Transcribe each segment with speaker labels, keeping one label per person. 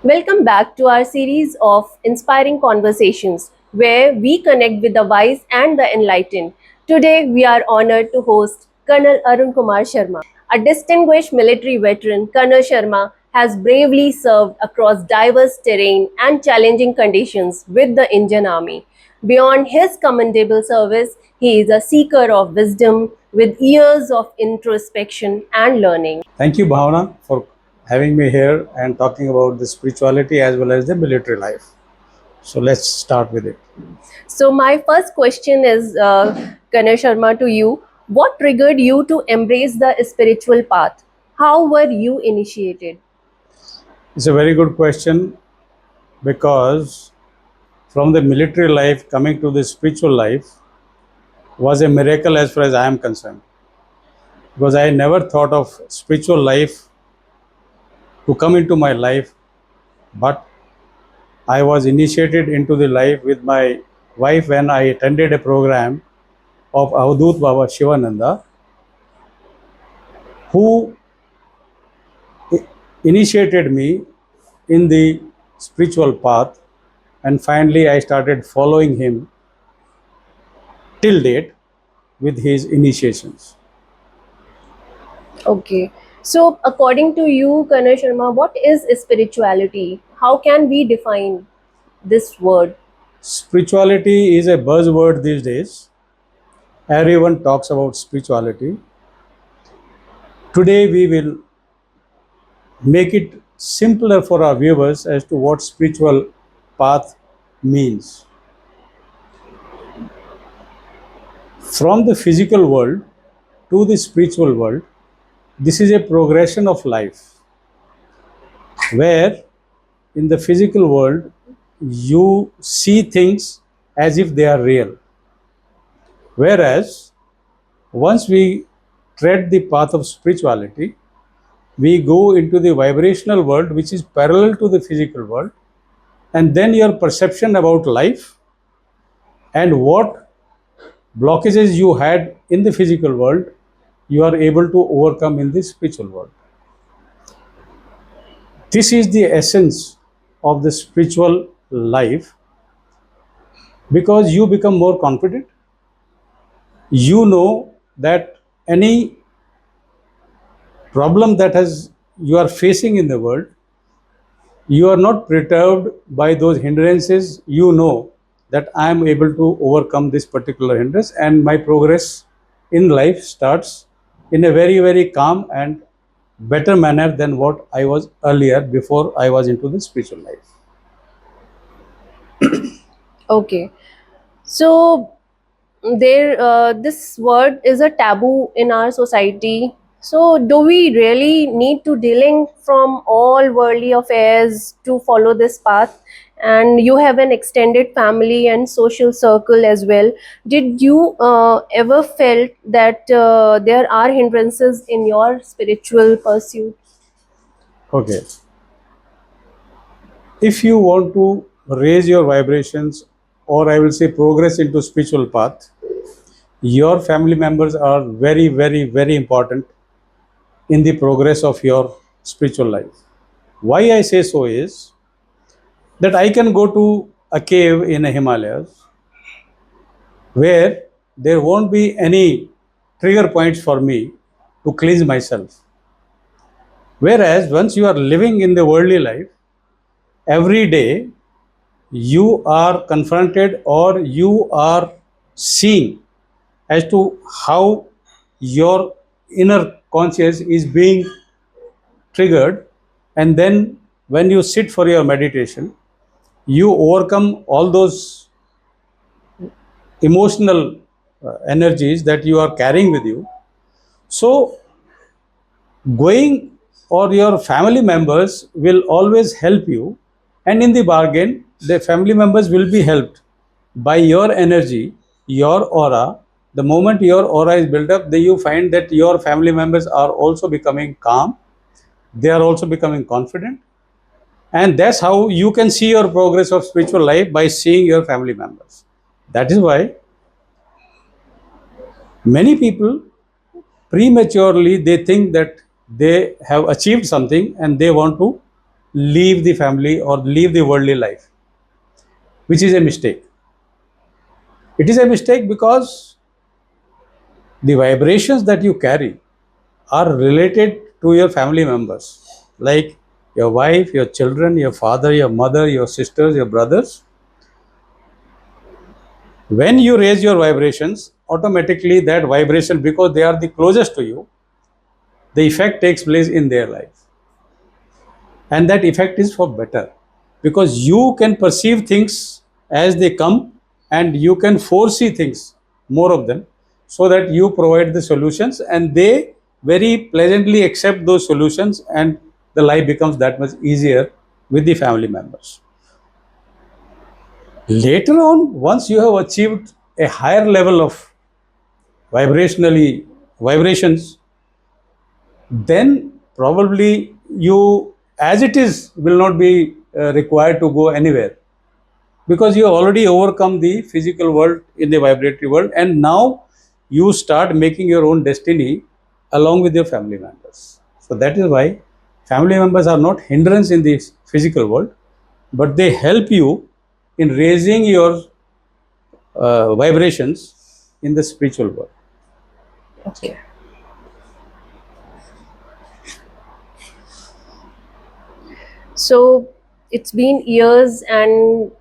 Speaker 1: Welcome back to our series of inspiring conversations where we connect with the wise and the enlightened. Today, we are honored to host Colonel Arun Kumar Sharma. A distinguished military veteran, Colonel Sharma has bravely served across diverse terrain and challenging conditions with the Indian Army. Beyond his commendable service, he is a seeker of wisdom with years of introspection and learning.
Speaker 2: Thank you, Bhavana, for having me here and talking about the spirituality as well as the military life. So let's start with it.
Speaker 1: So my first question is, Ganesh Sharma, to you. What triggered you to embrace the spiritual path? How were you initiated?
Speaker 2: It's a very good question because from the military life coming to the spiritual life was a miracle as far as I am concerned. Because I never thought of spiritual life to come into my life, but I was initiated into the life with my wife when I attended a program of Avadut Baba Shivananda, who initiated me in the spiritual path, and finally I started following him till date with his initiations.
Speaker 1: Okay. So according to you, Ganesh Sharma, what is spirituality? How can we define this word?
Speaker 2: Spirituality is a buzzword these days. Everyone talks about spirituality. Today we will make it simpler for our viewers as to what spiritual path means. From the physical world to the spiritual world, this is a progression of life where in the physical world you see things as if they are real. Whereas once we tread the path of spirituality, we go into the vibrational world which is parallel to the physical world, and then your perception about life and what blockages you had in the physical world, you are able to overcome in the spiritual world. This is the essence of the spiritual life, because you become more confident. You know that any problem that has you are facing in the world, you are not perturbed by those hindrances. You know that I am able to overcome this particular hindrance, and my progress in life starts in a very, very calm and better manner than what I was earlier before I was into the spiritual life.
Speaker 1: Okay. So this word is a taboo in our society. So do we really need to dealing from all worldly affairs to follow this path? And you have an extended family and social circle as well. Did you ever felt that there are hindrances in your spiritual pursuit?
Speaker 2: Okay. If you want to raise your vibrations, or I will say progress into spiritual path, your family members are very, very, very important in the progress of your spiritual life. Why I say so is that I can go to a cave in the Himalayas where there won't be any trigger points for me to cleanse myself. Whereas once you are living in the worldly life, every day you are confronted or you are seeing as to how your inner conscious is being triggered, and then when you sit for your meditation, you overcome all those emotional energies that you are carrying with you. So going or your family members will always help you, and in the bargain the family members will be helped by your energy, your aura. The moment your aura is built up, then you find that your family members are also becoming calm, they are also becoming confident, and that's how you can see your progress of spiritual life, by seeing your family members. That is why many people prematurely they think that they have achieved something and they want to leave the family or leave the worldly life, which is a mistake. It is a mistake because the vibrations that you carry are related to your family members, like your wife, your children, your father, your mother, your sisters, your brothers. When you raise your vibrations, automatically that vibration, because they are the closest to you, the effect takes place in their life. And that effect is for better, because you can perceive things as they come and you can foresee things, more of them, so that you provide the solutions and they very pleasantly accept those solutions, and the life becomes that much easier with the family members. Later on, once you have achieved a higher level of vibrations, then probably you, as it is, will not be required to go anywhere, because you have already overcome the physical world in the vibratory world, and now you start making your own destiny along with your family members. So that is why family members are not hindrance in the physical world, but they help you in raising your vibrations in the spiritual world.
Speaker 1: Okay. So it's been years, and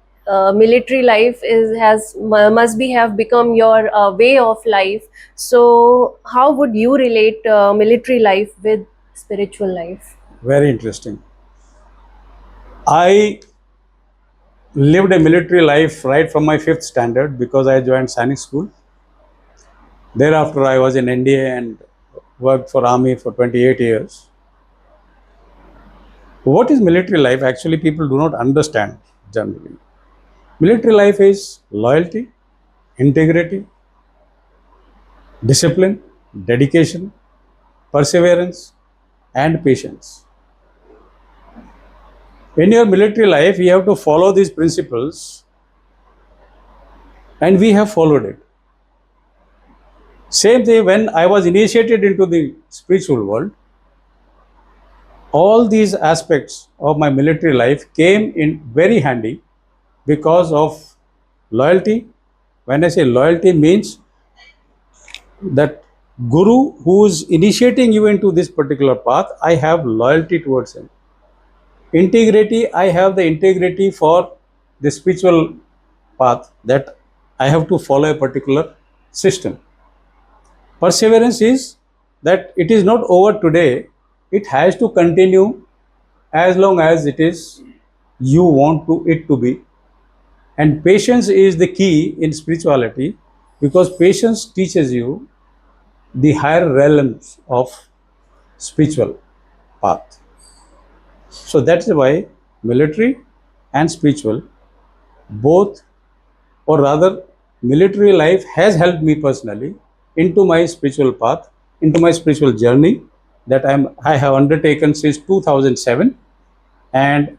Speaker 1: military life must be have become your way of life. So how would you relate military life with spiritual life?
Speaker 2: Very interesting. I lived a military life right from my fifth standard, because I joined Sainik school. Thereafter, I was in NDA and worked for Army for 28 years. What is military life? Actually, people do not understand generally. Military life is loyalty, integrity, discipline, dedication, perseverance, and patience. In your military life, you have to follow these principles, and we have followed it. Same thing when I was initiated into the spiritual world, all these aspects of my military life came in very handy because of loyalty. When I say loyalty, means that guru who is initiating you into this particular path, I have loyalty towards him. Integrity, I have the integrity for the spiritual path, that I have to follow a particular system. Perseverance is that it is not over today, it has to continue as long as it is you want to it to be. And patience is the key in spirituality, because patience teaches you the higher realms of spiritual path. So that's why military and spiritual both, or rather military life has helped me personally into my spiritual path, into my spiritual journey that I have undertaken since 2007, and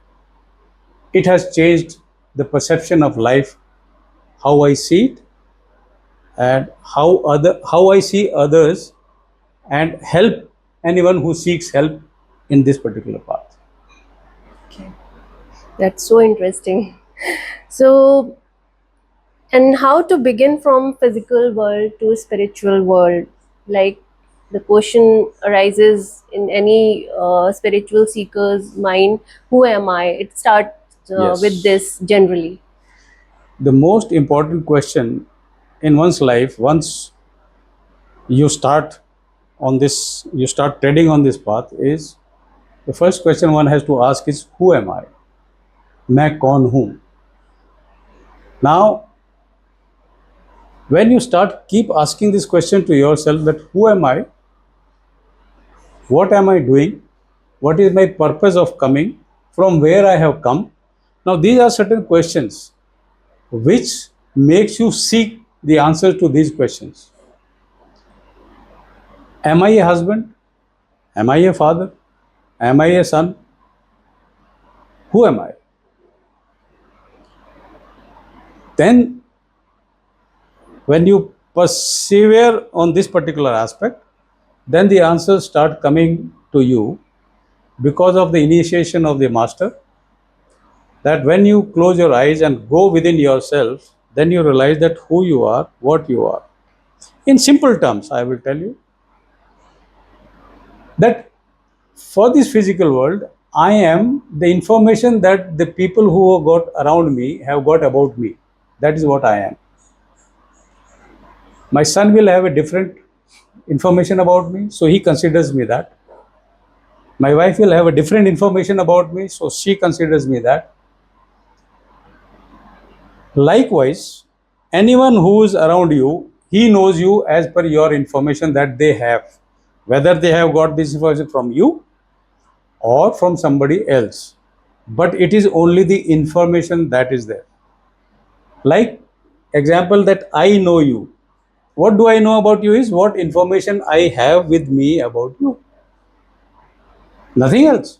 Speaker 2: it has changed the perception of life, how I see it, and how I see others, and help anyone who seeks help in this particular path.
Speaker 1: Okay. That's so interesting. So, and how to begin from physical world to spiritual world? Like, the question arises in any spiritual seeker's mind: who am I? It starts with
Speaker 2: Yes.
Speaker 1: this generally.
Speaker 2: The most important question in one's life, once you start you start treading on this path, is the first question one has to ask is, who am I? मैं कौन हूँ? Now, when you start keep asking this question to yourself, that who am I? What am I doing? What is my purpose of coming? From where I have come? Now, these are certain questions which makes you seek the answers to these questions. Am I a husband? Am I a father? Am I a son? Who am I? Then, when you persevere on this particular aspect, then the answers start coming to you, because of the initiation of the master, that when you close your eyes and go within yourself, then you realize that who you are, what you are. In simple terms, I will tell you that for this physical world, I am the information that the people who have got around me have got about me. That is what I am. My son will have a different information about me, so he considers me that. My wife will have a different information about me, so she considers me that. Likewise, anyone who is around you, he knows you as per your information that they have. Whether they have got this information from you or from somebody else. But it is only the information that is there. Like example that I know you. What do I know about you is what information I have with me about you. Nothing else,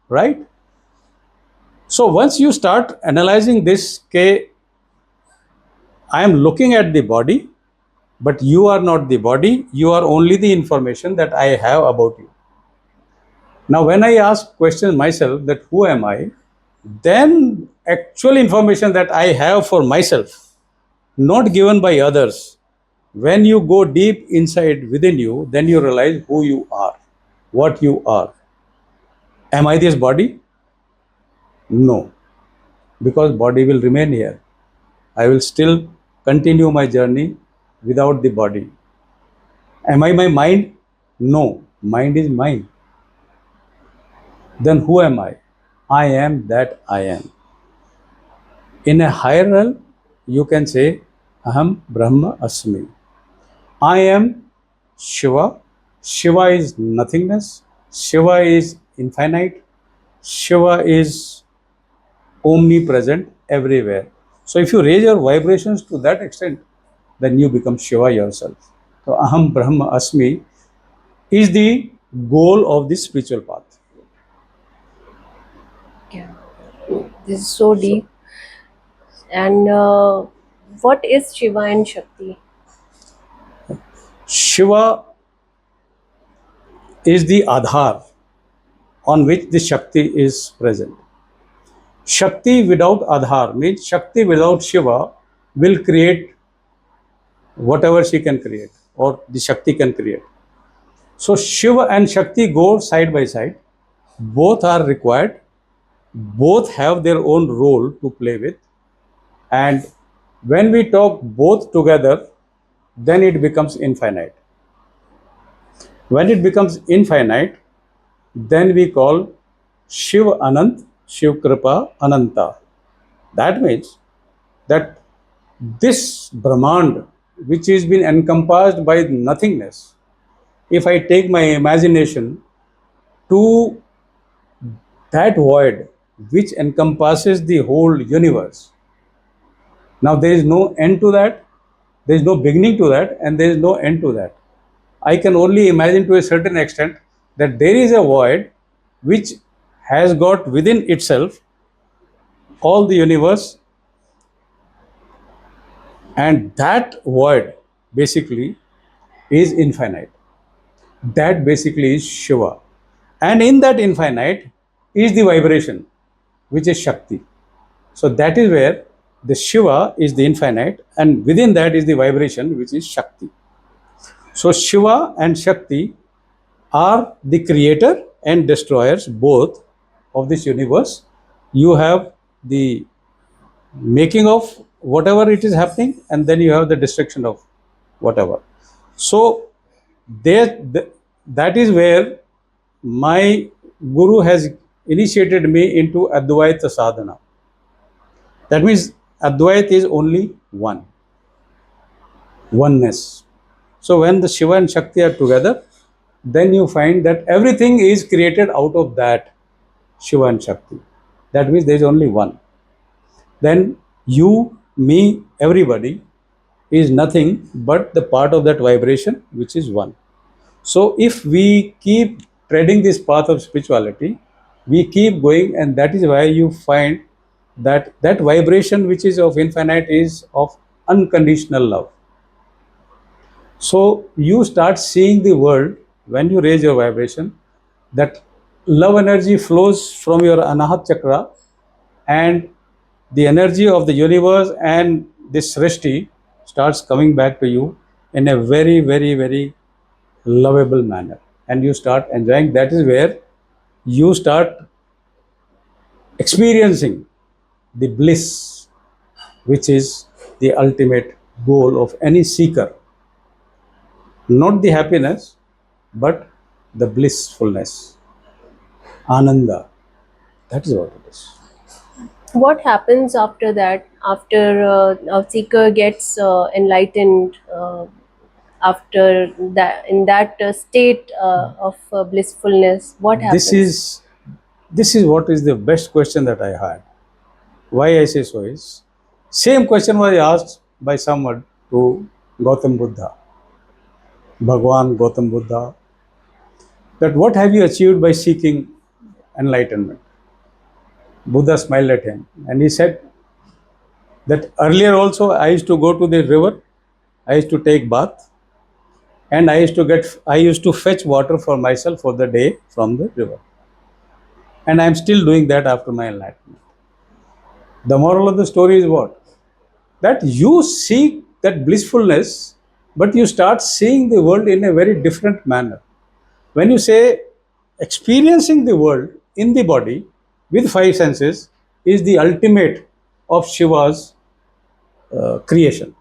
Speaker 2: right? So once you start analyzing this, okay, I am looking at the body, but you are not the body, you are only the information that I have about you. Now, when I ask question myself that who am I, then actual information that I have for myself, not given by others, when you go deep inside within you, then you realize who you are, what you are. Am I this body? No, because body will remain here. I will still continue my journey without the body. Am I my mind? No, mind is mine. Then who am I? I am that I am. In a higher realm, you can say, Aham Brahma Asmi. I am Shiva. Shiva is nothingness. Shiva is infinite. Shiva is omnipresent everywhere. So if you raise your vibrations to that extent, then you become Shiva yourself. So Aham Brahma Asmi is the goal of this spiritual path.
Speaker 1: Yeah, this is so
Speaker 2: So
Speaker 1: deep. And what is Shiva and Shakti?
Speaker 2: Shiva is the Adhar on which the Shakti is present. Shakti without Adhar means Shakti without Shiva will create whatever she can create or the Shakti can create. So Shiva and Shakti go side by side. Both are required. Both have their own role to play with. And when we talk both together, then it becomes infinite. When it becomes infinite, then we call Shiv Anant, Shiv Kripa Ananta. That means that this Brahmand, which is been encompassed by nothingness, if I take my imagination to that void which encompasses the whole universe, now there is no end to that, there is no beginning to that, and there is no end to that. I can only imagine to a certain extent that there is a void which has got within itself all the universe, and that void basically is infinite. That basically is Shiva. And in that infinite is the vibration, which is Shakti. So that is where the Shiva is the infinite, and within that is the vibration, which is Shakti. So Shiva and Shakti are the creator and destroyers both of this universe. You have the making of whatever it is happening, and then you have the destruction of whatever. So there, that is where my guru has initiated me into Advaita sadhana. That means Advaita is only one, oneness. So when the Shiva and Shakti are together, then you find that everything is created out of that Shiva and Shakti. That means there is only one. Then you, me, everybody is nothing but the part of that vibration which is one. So if we keep treading this path of spirituality, we keep going, and that is why you find that that vibration which is of infinite is of unconditional love. So you start seeing the world when you raise your vibration, that love energy flows from your Anahat chakra, and the energy of the universe and this Srishti starts coming back to you in a very, very, very lovable manner. And you start enjoying. That is where you start experiencing the bliss, which is the ultimate goal of any seeker. Not the happiness, but the blissfulness, ananda. That is what it is.
Speaker 1: What happens after that? After a seeker gets enlightened, after that, in that state of blissfulness, what
Speaker 2: This
Speaker 1: happens?
Speaker 2: is this is what is the best question that I had. Why I say so is same question was asked by someone to Gautam Buddha, Bhagwan Gautam Buddha, that what have you achieved by seeking enlightenment? Buddha smiled at him and he said that earlier also I used to go to the river, I used to take bath, and I used to fetch water for myself for the day from the river. And I am still doing that after my enlightenment. The moral of the story is what? That you seek that blissfulness, but you start seeing the world in a very different manner. When you say experiencing the world in the body with five senses is the ultimate of Shiva's creation.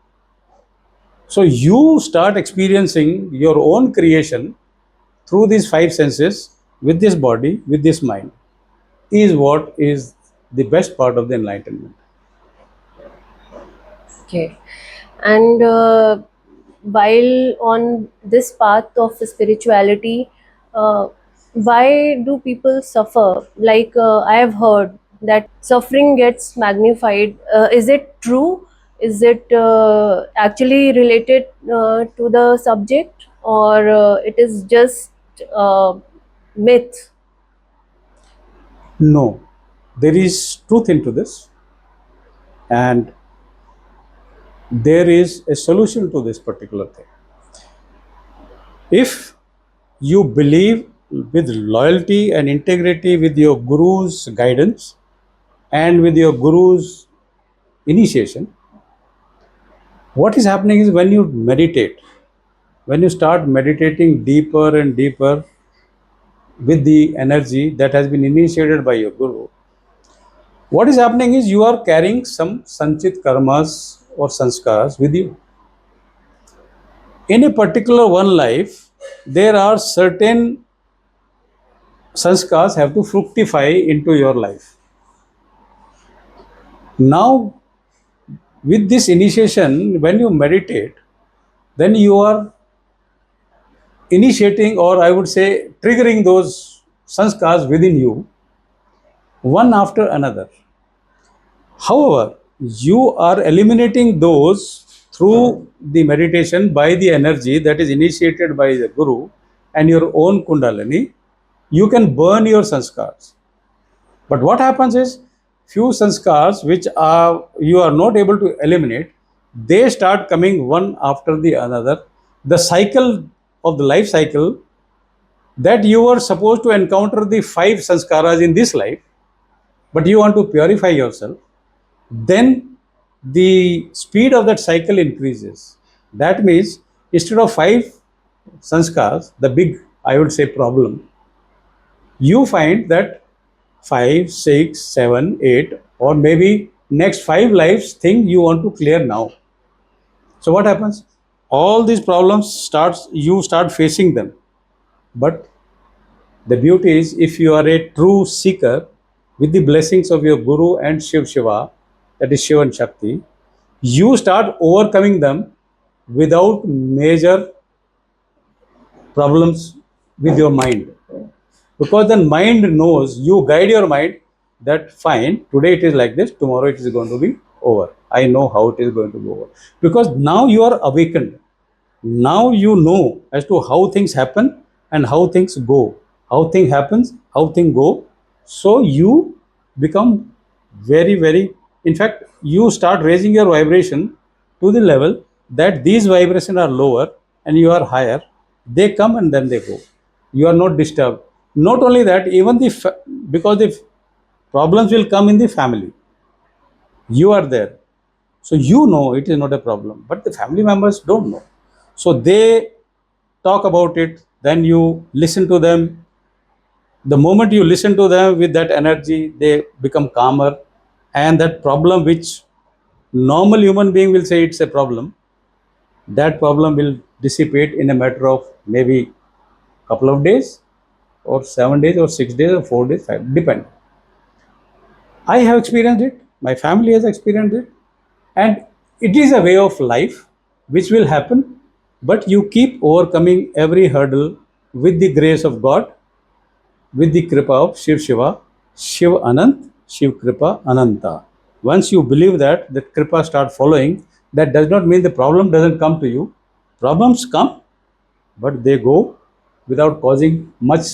Speaker 2: So you start experiencing your own creation through these five senses with this body, with this mind, is what is the best part of the enlightenment.
Speaker 1: Okay. And while on this path of spirituality, uh, why do people suffer? Like I have heard that suffering gets magnified. Is it true? Is it actually related to the subject, or it is just myth?
Speaker 2: No, there is truth into this, and there is a solution to this particular thing. If you believe with loyalty and integrity with your guru's guidance and with your guru's initiation, what is happening is when you meditate, when you start meditating deeper and deeper with the energy that has been initiated by your guru, what is happening is you are carrying some sanchit karmas or sanskars with you. In a particular one life, there are certain sanskars have to fructify into your life. Now, with this initiation, when you meditate, then you are initiating, or I would say triggering those sanskars within you one after another. However, you are eliminating those through the meditation by the energy that is initiated by the guru and your own kundalini. You can burn your sanskars. But what happens is few sanskars which are you are not able to eliminate, they start coming one after the another. The cycle of the life cycle that you were supposed to encounter the five sanskaras in this life, but you want to purify yourself, then the speed of that cycle increases. That means instead of five sanskars, the big, I would say, problem, you find that five, six, seven, eight, or maybe next five lives thing you want to clear now. So what happens? All these problems starts you start facing them. But the beauty is if you are a true seeker with the blessings of your Guru and Shiva, that is Shiva and Shakti, you start overcoming them without major problems with your mind. Because the mind knows, you guide your mind that fine, today it is like this, tomorrow it is going to be over. I know how it is going to go over. Because now you are awakened. Now you know as to how things happen and how things go. How thing happens, how thing go. So you become very, very, in fact, you start raising your vibration to the level that these vibrations are lower and you are higher. They come and then they go. You are not disturbed. Not only that, even because the problems will come in the family. You are there, so you know it is not a problem, but the family members don't know. So they talk about it, then you listen to them. The moment you listen to them with that energy, they become calmer, and that problem which normal human being will say it's a problem, that problem will dissipate in a matter of maybe couple of days, or 7 days, or 6 days, or 4 days, 5, depend. I have experienced it, my family has experienced it, and it is a way of life which will happen, but you keep overcoming every hurdle with the grace of God, with the kripa of Shiva, Shiv Anant, Shiv Kripa Ananta. Once you believe that, the kripa start following. That does not mean the problem doesn't come to you. Problems come, but they go without causing much,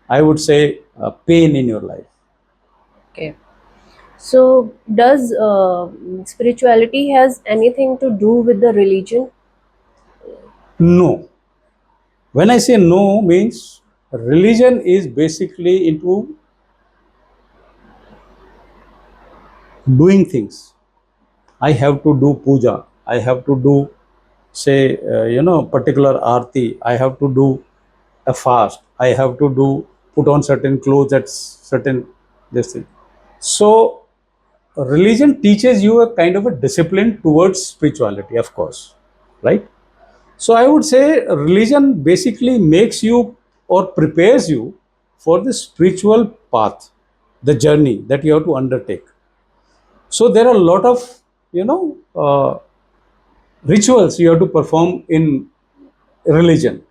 Speaker 2: I would say, pain in your life.
Speaker 1: Okay. So, does spirituality has anything to do with the religion?
Speaker 2: No. When I say no, means religion is basically into doing things. I have to do puja. I have to do, say, particular arti. I have to do a fast. I have to do, put on certain clothes at certain this thing. So religion teaches you a kind of a discipline towards spirituality, of course, right? So I would say religion basically makes you or prepares you for the spiritual path, the journey that you have to undertake. So there are a lot of, rituals you have to perform in religion.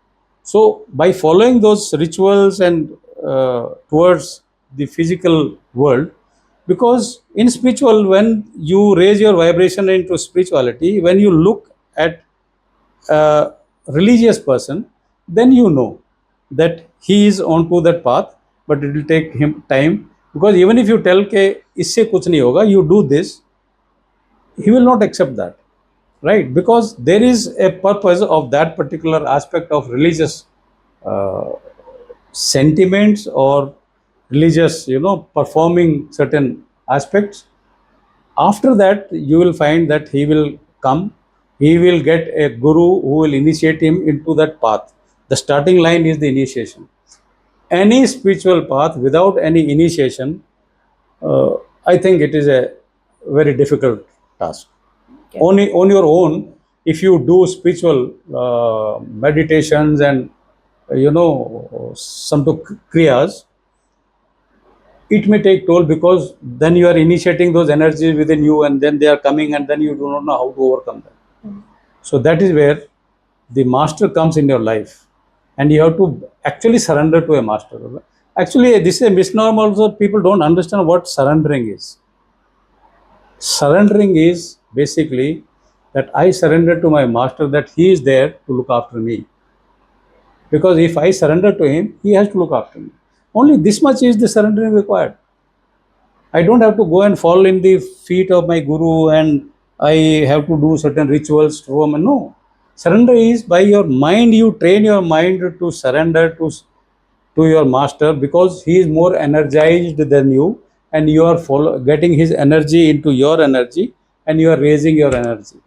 Speaker 2: So by following those rituals and towards the physical world, because in spiritual, when you raise your vibration into spirituality, when you look at a religious person, then you know that he is onto that path, but it will take him time, because even if you tell ke isse kuch nahi hoga, you do this, he will not accept that, right? Because there is a purpose of that particular aspect of religious uh, sentiments, or religious, performing certain aspects. After that, you will find that he will come, he will get a guru who will initiate him into that path. The starting line is the initiation. Any spiritual path without any initiation, uh, I think it is a very difficult task.
Speaker 1: Okay.
Speaker 2: Only on your own, if you do spiritual meditations and some kriyas, it may take toll, because then you are initiating those energies within you, and then they are coming, and then you do not know how to overcome them. So that is where the master comes in your life, and you have to actually surrender to a master. Actually, this is a misnomer also. People don't understand what surrendering is. Surrendering is basically that I surrender to my master, that he is there to look after me. Because if I surrender to him, he has to look after me. Only this much is the surrendering required. I don't have to go and fall in the feet of my guru, and I have to do certain rituals to him. No. Surrender is by your mind. You train your mind to surrender to your master, because he is more energized than you, and you are getting his energy into your energy, and you are raising your energy,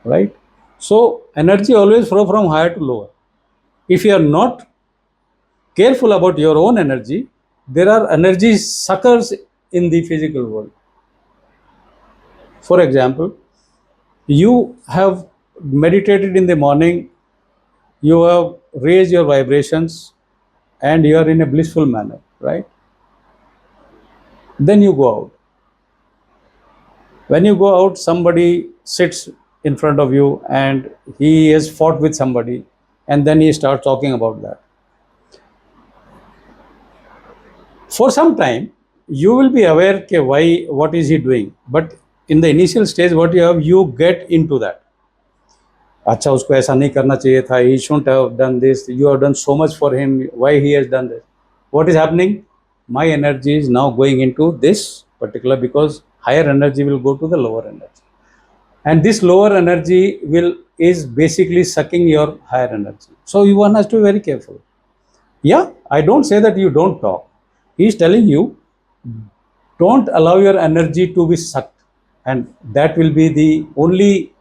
Speaker 2: right? So energy always flow from higher to lower. If you are not careful about your own energy, there are energy suckers in the physical world. For example, you have meditated in the morning, you have raised your vibrations, and you are in a blissful manner, right? Then you go out. When you go out, somebody sits in front of you, and he has fought with somebody, and then he starts talking about that. For some time, you will be aware okay, why, what is he doing, but in the initial stage, what you have, you get into that. अच्छा उसको ऐसा नहीं करना चाहिए था, he shouldn't have done this, you have done so much for him, why he has done this. What is happening? My energy is now going into this particular, because higher energy will go to the lower energy, and this lower energy will is basically sucking your higher energy. So one has to be very careful. Yeah, I don't say that you don't talk. He's telling you, don't allow your energy to be sucked. And that will be the only,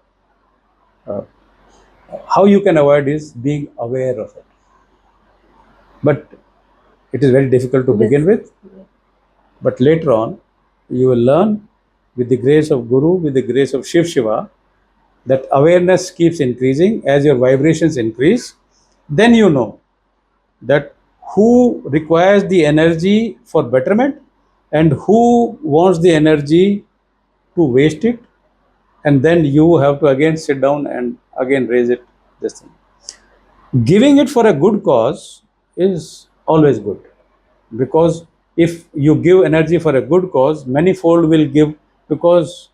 Speaker 2: how you can avoid is being aware of it. But it is very difficult to
Speaker 1: Yes.
Speaker 2: begin with. But later on, you will learn with the grace of Guru, with the grace of Shiva, that awareness keeps increasing as your vibrations increase. Then you know that who requires the energy for betterment and who wants the energy to waste it, and then you have to again sit down and again raise it. This thing, giving it for a good cause is always good, because if you give energy for a good cause, manifold will give, because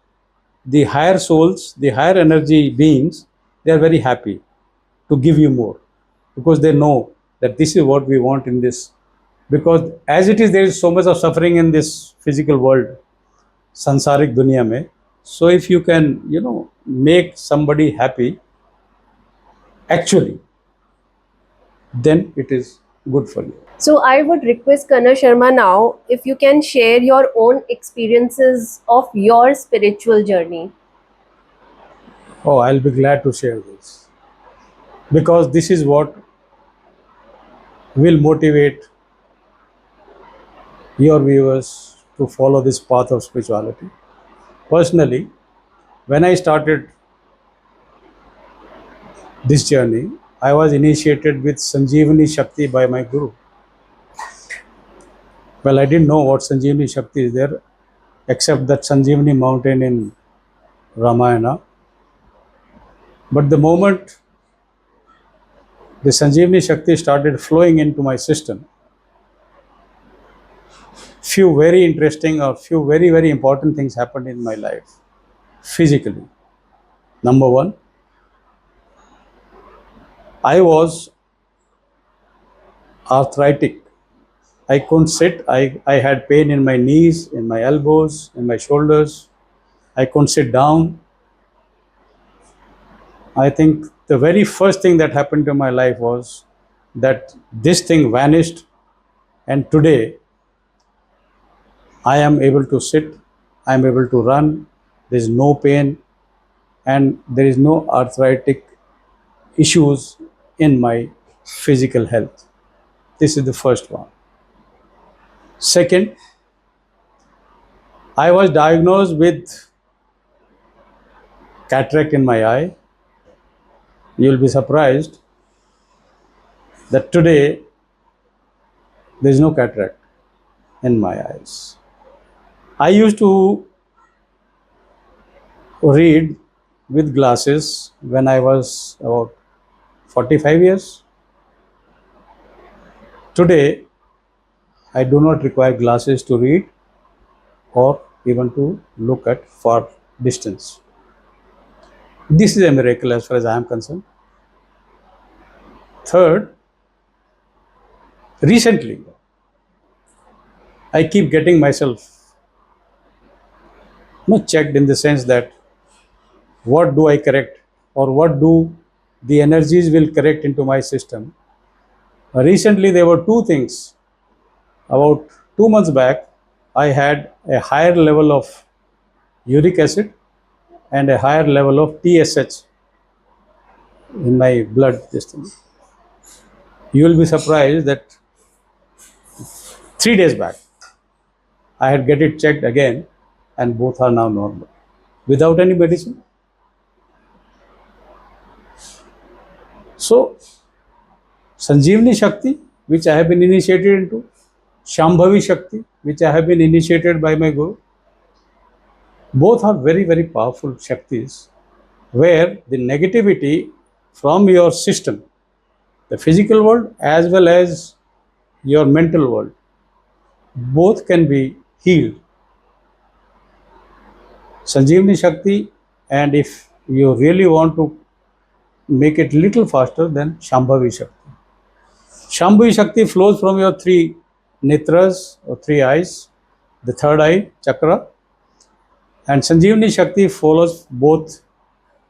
Speaker 2: the higher souls, the higher energy beings, they are very happy to give you more, because they know that this is what we want in this. Because as it is, there is so much of suffering in this physical world, sansarik dunya mein. So if you can, make somebody happy, actually, then it is good for you.
Speaker 1: So I would request Colonel Sharma now if you can share your own experiences of your spiritual journey.
Speaker 2: Oh, I'll be glad to share this, because this is what will motivate your viewers to follow this path of spirituality. Personally, when I started this journey, I was initiated with Sanjeevani Shakti by my guru. Well, I didn't know what Sanjeevani Shakti is there, except that Sanjeevani mountain in Ramayana. But the moment the Sanjeevani Shakti started flowing into my system, few very interesting or few very, very important things happened in my life physically. Number one, I was arthritic. I couldn't sit. I had pain in my knees, in my elbows, in my shoulders. I couldn't sit down. I think the very first thing that happened to my life was that this thing vanished, and today I am able to sit, I am able to run, there is no pain, and there is no arthritic issues in my physical health. This is the first one. Second, I was diagnosed with cataract in my eye. You will be surprised that today there is no cataract in my eyes. I used to read with glasses when I was about 45 years. Today, I do not require glasses to read or even to look at far distance. This is a miracle as far as I am concerned. Third, recently, I keep getting myself checked, in the sense that what do I correct, or what do the energies will correct into my system. Recently, there were two things. About 2 months back, I had a higher level of uric acid and a higher level of TSH in my blood. This thing. You will be surprised that 3 days back, I had get it checked again, and both are now normal without any medicine. So, Sanjeevani Shakti, which I have been initiated into, Shambhavi Shakti, which I have been initiated by my Guru, both are very, very powerful Shaktis, where the negativity from your system, the physical world as well as your mental world, both can be healed. Sanjeevani Shakti, and if you really want to make it little faster, then Shambhavi Shakti. Shambhavi Shakti flows from your three netras or three eyes, the third eye chakra, and Sanjeevani Shakti follows both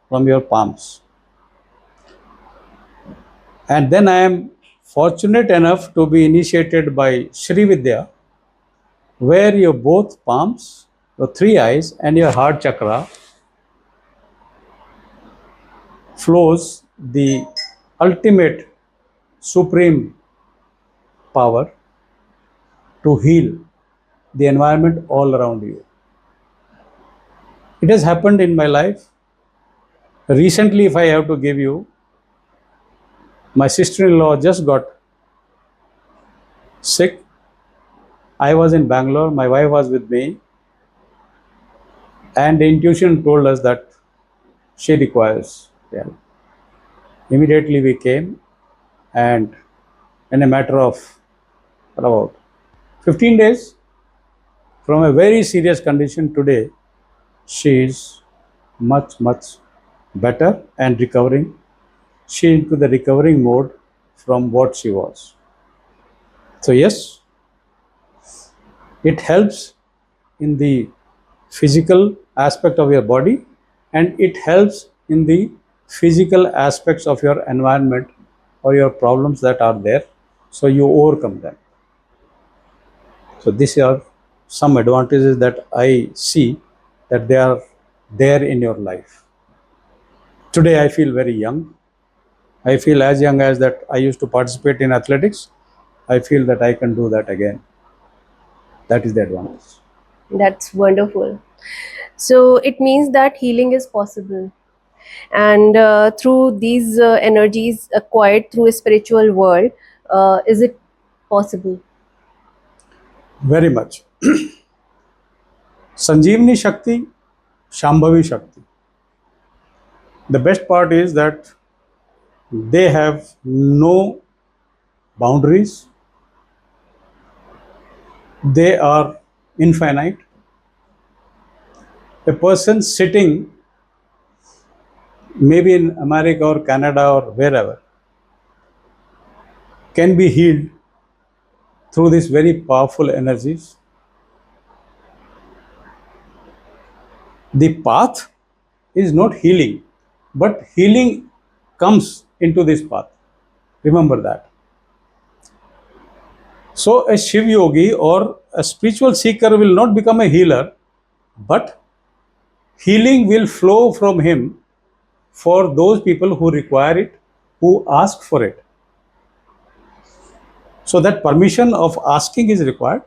Speaker 2: from your palms. And then I am fortunate enough to be initiated by Sri Vidya, where your both palms, your three eyes, and your heart chakra flows the ultimate supreme power to heal the environment all around you. It has happened in my life. Recently, if I have to give you, my sister in law just got sick. I was in Bangalore, my wife was with me, and the intuition told us that she requires help. Immediately, we came, and in a matter of about 15 days, from a very serious condition today, she is much better and recovering. She into the recovering mode from what she was. So yes, it helps in the physical aspect of your body, and it helps in the physical aspects of your environment or your problems that are there, so you overcome them. So these are some advantages that I see that they are there in your life. Today I feel very young. I feel as young as that I used to participate in athletics. I feel that I can do that again. That is the advantage.
Speaker 1: That's wonderful. So it means that healing is possible, and through these energies acquired through a spiritual world, is it possible?
Speaker 2: Very much. Sanjeevani Shakti, Shambhavi Shakti. The best part is that they have no boundaries, they are infinite. A person sitting maybe in America or Canada or wherever can be healed through these very powerful energies. The path is not healing, but healing comes into this path. Remember that. So, a Shiv yogi or a spiritual seeker will not become a healer, but healing will flow from him for those people who require it, who ask for it. So, that permission of asking is required,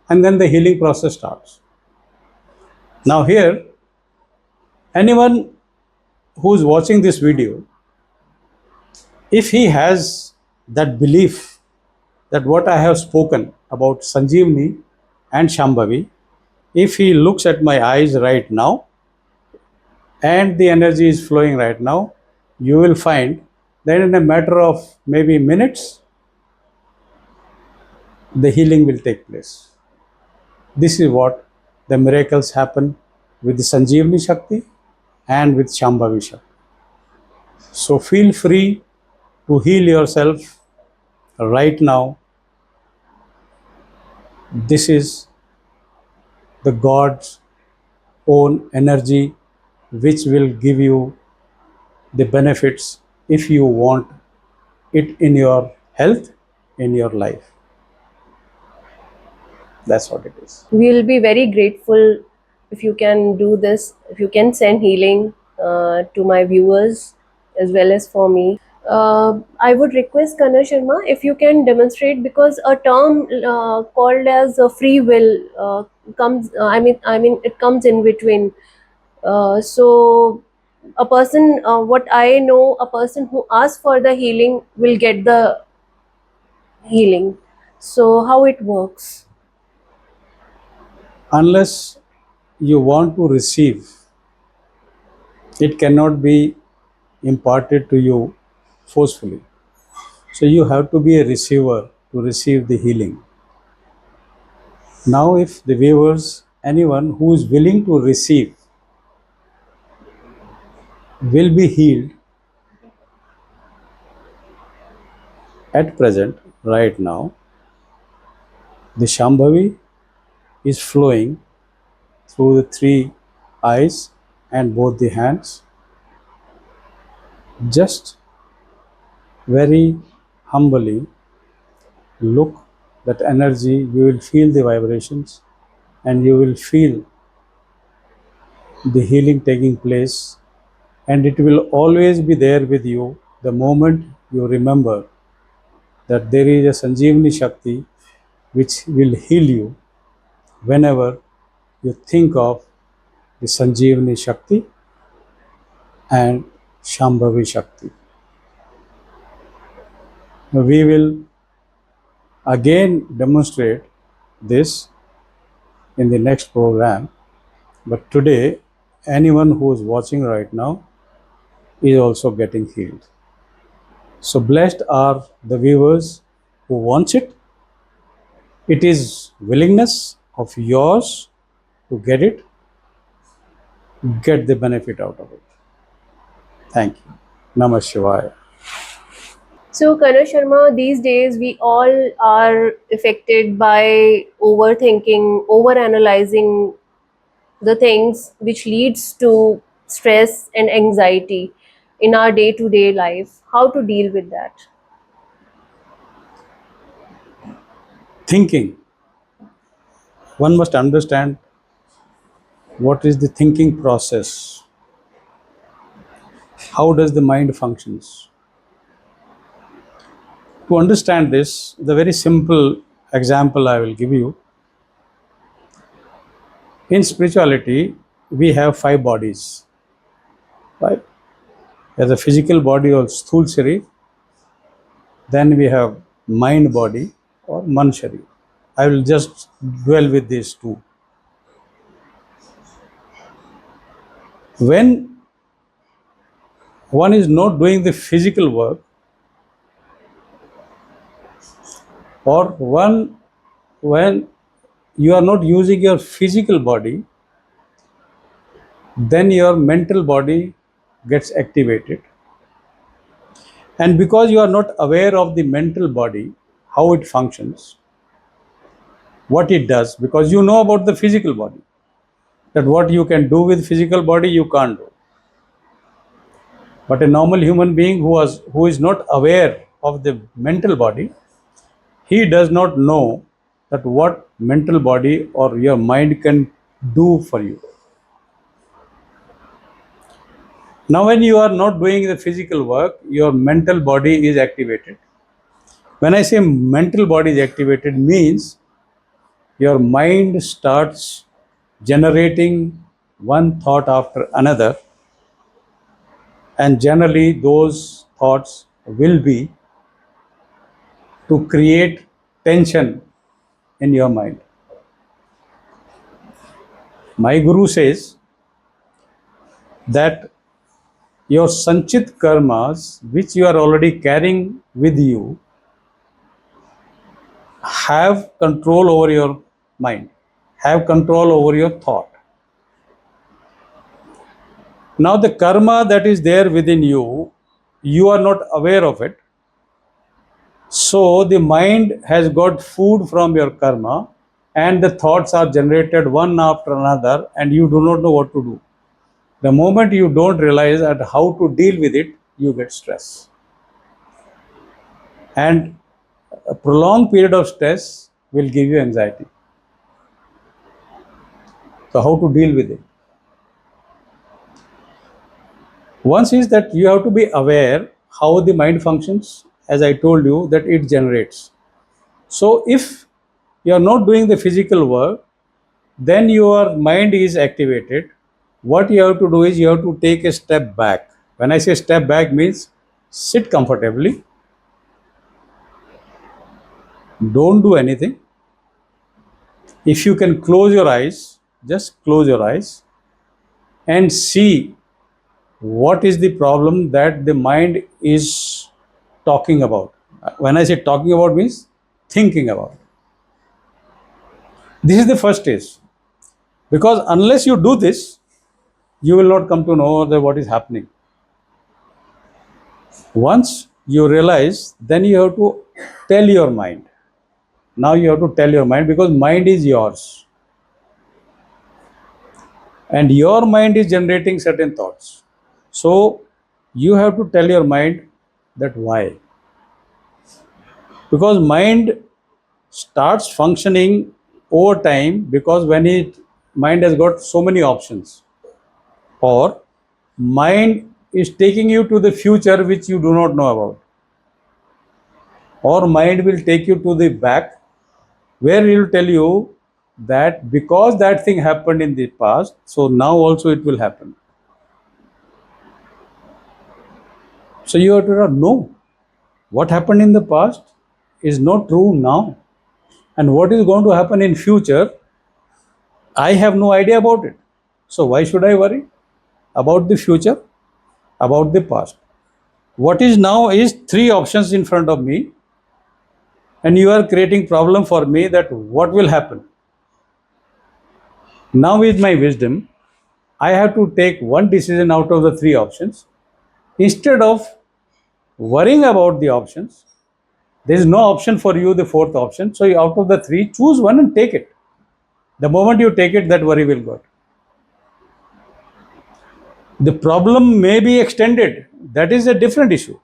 Speaker 2: and then the healing process starts. Now, here, anyone who is watching this video, if he has that belief that what I have spoken about Sanjeevani and Shambhavi, if he looks at my eyes right now and the energy is flowing right now, you will find that in a matter of maybe minutes, the healing will take place. This is what the miracles happen with the Sanjeevani Shakti and with Shambhavi Shakti. So feel free to heal yourself right now. This is the God's own energy which will give you the benefits if you want it in your health, in your life. That's what it is.
Speaker 1: We'll be very grateful if you can do this, if you can send healing to my viewers as well as for me. I would request Colonel Sharma if you can demonstrate, because a term called as free will comes. I mean, it comes in between. So, a person, what I know, a person who asks for the healing will get the healing. So, how it works?
Speaker 2: Unless you want to receive, it cannot be imparted to you forcefully. So you have to be a receiver to receive the healing. Now, if the viewers, anyone who is willing to receive, will be healed at present, right now, the Shambhavi is flowing through the three eyes and both the hands, just very humbly look that energy, you will feel the vibrations and you will feel the healing taking place, and it will always be there with you the moment you remember that there is a Sanjeevani Shakti which will heal you whenever you think of the Sanjeevani Shakti and Shambhavi Shakti. We will again demonstrate this in the next program, but today anyone who is watching right now is also getting healed. So blessed are the viewers who wants it. It is willingness of yours to get it, get the benefit out of it. Thank you. Namah Shivaya.
Speaker 1: So, Colonel Sharma, these days we all are affected by overthinking, overanalyzing the things, which leads to stress and anxiety in our day-to-day life. How to deal with that?
Speaker 2: Thinking. One must understand what is the thinking process. How does the mind functions? To understand this, the very simple example I will give you. In spirituality, we have 5 bodies, right? There's a physical body or Sthul Sharir, then we have mind body or Man Sharir. I will just dwell with these two. When one is not doing the physical work, or when you are not using your physical body, then your mental body gets activated. And because you are not aware of the mental body, how it functions, what it does, because you know about the physical body, that what you can do with physical body you can't do. But a normal human being who is not aware of the mental body, he does not know that what mental body or your mind can do for you. Now, when you are not doing the physical work, your mental body is activated. When I say mental body is activated, means your mind starts generating one thought after another, and generally those thoughts will be to create tension in your mind. My guru says that your sanchit karmas, which you are already carrying with you, have control over your mind, have control over your thought. Now, the karma that is there within you, you are not aware of it. So, the mind has got food from your karma, and the thoughts are generated one after another, and you do not know what to do. The moment you don't realize at how to deal with it, you get stress. And a prolonged period of stress will give you anxiety. So, how to deal with it? Once is that you have to be aware how the mind functions, as I told you, that it generates. So, if you are not doing the physical work, then your mind is activated. What you have to do is you have to take a step back. When I say step back, means sit comfortably, don't do anything. If you can close your eyes, just close your eyes and see what is the problem that the mind is talking about. When I say talking about, means thinking about. This is the first stage, because unless you do this, you will not come to know that what is happening. Once you realize, then you have to tell your mind. Now you have to tell your mind, because mind is yours, and your mind is generating certain thoughts. So you have to tell your mind that why. because mind starts functioning over time, because when it mind has got so many options, or mind is taking you to the future which you do not know about, or mind will take you to the back where he will tell you that because that thing happened in the past, so now also it will happen. So you have to know what happened in the past is not true now, and what is going to happen in future, I have no idea about it. So why should I worry about the future, about the past? What is now is three options in front of me, and you are creating problem for me that what will happen. Now with my wisdom, I have to take one decision out of the three options. Instead of worrying about the options, there is no option for you, the fourth option. So out of the three, choose one and take it. The moment you take it, that worry will go. The problem may be extended. That is a different issue.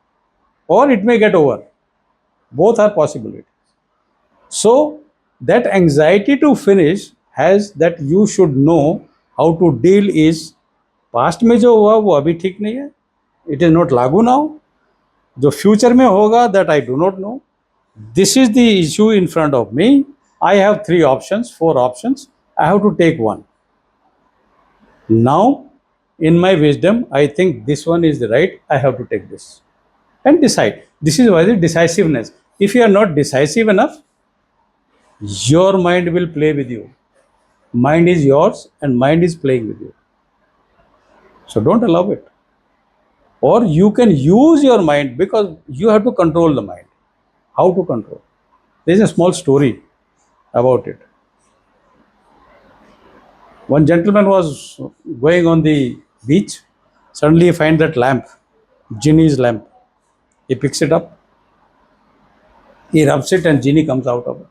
Speaker 2: Or it may get over. Both are possibilities. So that anxiety to finish has that you should know how to deal is past में जो हुआ वो अभी ठीक नहीं है. It is not लागू now. जो फ्यूचर में होगा that I do not know. This is the issue in front of me. I have three options, four options. I have to take one. Now, in my wisdom, I think this one is the right. I have to take this and decide. This is why the decisiveness. If you are not decisive enough, your mind will play with you. Mind is yours and mind is playing with you. So don't allow it. Or you can use your mind, because you have to control the mind. How to control? There is a small story about it. One gentleman was going on the beach. Suddenly he finds that lamp, genie's lamp. He picks it up, he rubs it, and genie comes out of it.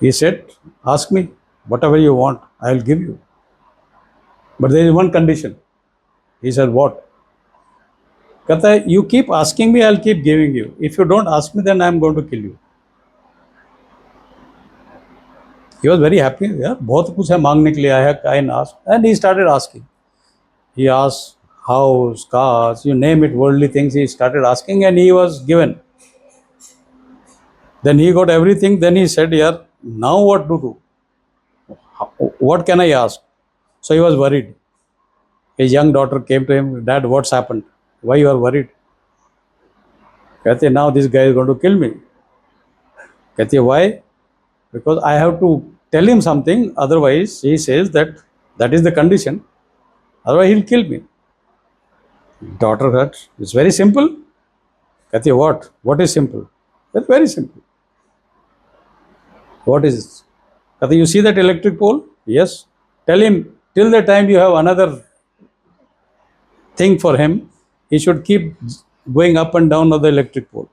Speaker 2: He said, ask me whatever you want, I will give you. But there is one condition. He said, what? Kata, you keep asking me, I'll keep giving you. If you don't ask me, then I'm going to kill you. He was very happy. यार बहुत कुछ है मांगने के लिए आया, kind asked, and he started asking. He asked house, cars, you name it, worldly things. He started asking, and he was given. Then he got everything. Then he said, "Yeah, now what to do? What can I ask?" So he was worried. His young daughter came to him, Dad, what's happened? Why you are worried? कहते now this guy is going to kill me. कहते why? Because I have to tell him something, otherwise he says that is the condition, otherwise he'll kill me. Daughter said, it's very simple. कहते what is simple? It's very simple. What is it? कहते you see that electric pole? Yes. Tell him till the time you have another thing for him, he should keep going up and down of the electric pole.